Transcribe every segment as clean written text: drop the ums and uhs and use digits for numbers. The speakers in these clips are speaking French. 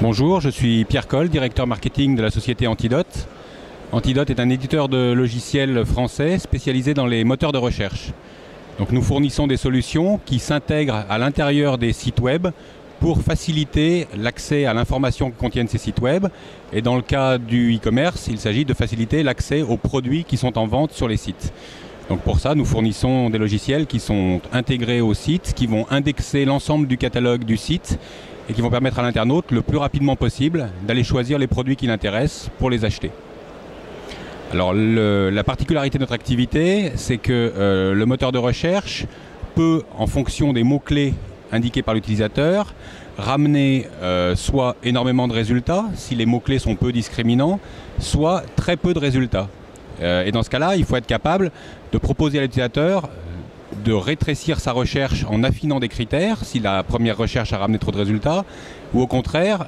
Bonjour, je suis Pierre Coll, directeur marketing de la société Antidote. Antidote est un éditeur de logiciels français spécialisé dans les moteurs de recherche. Donc nous fournissons des solutions qui s'intègrent à l'intérieur des sites web pour faciliter l'accès à l'information que contiennent ces sites web. Et dans le cas du e-commerce, il s'agit de faciliter l'accès aux produits qui sont en vente sur les sites. Donc pour ça, nous fournissons des logiciels qui sont intégrés au site, qui vont indexer l'ensemble du catalogue du site et qui vont permettre à l'internaute le plus rapidement possible d'aller choisir les produits qui l'intéressent pour les acheter. Alors la particularité de notre activité, c'est que le moteur de recherche peut, en fonction des mots-clés indiqués par l'utilisateur, ramener soit énormément de résultats, si les mots-clés sont peu discriminants, soit très peu de résultats. Et dans ce cas-là, il faut être capable de proposer à l'utilisateur de rétrécir sa recherche en affinant des critères, si la première recherche a ramené trop de résultats, ou au contraire,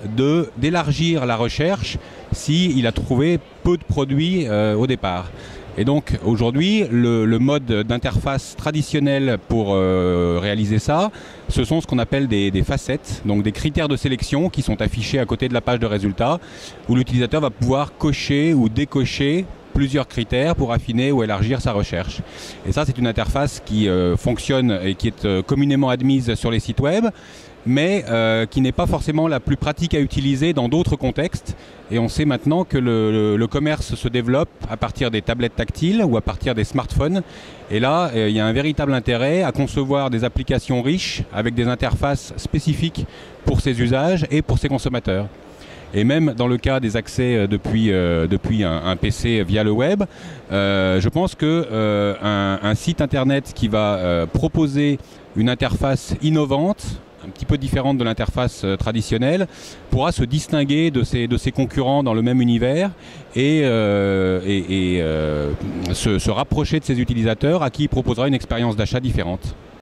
d'élargir la recherche s'il a trouvé peu de produits au départ. Et donc aujourd'hui, le mode d'interface traditionnel pour réaliser ça, ce sont ce qu'on appelle des facettes, donc des critères de sélection qui sont affichés à côté de la page de résultats, où l'utilisateur va pouvoir cocher ou décocher plusieurs critères pour affiner ou élargir sa recherche. Et ça, c'est une interface qui fonctionne et qui est communément admise sur les sites web, mais qui n'est pas forcément la plus pratique à utiliser dans d'autres contextes. Et on sait maintenant que le commerce se développe à partir des tablettes tactiles ou à partir des smartphones. Et là, il y a un véritable intérêt à concevoir des applications riches avec des interfaces spécifiques pour ces usages et pour ces consommateurs. Et même dans le cas des accès depuis un PC via le web, je pense qu'un site internet qui va proposer une interface innovante, un petit peu différente de l'interface traditionnelle, pourra se distinguer de ses concurrents dans le même univers et se rapprocher de ses utilisateurs à qui il proposera une expérience d'achat différente.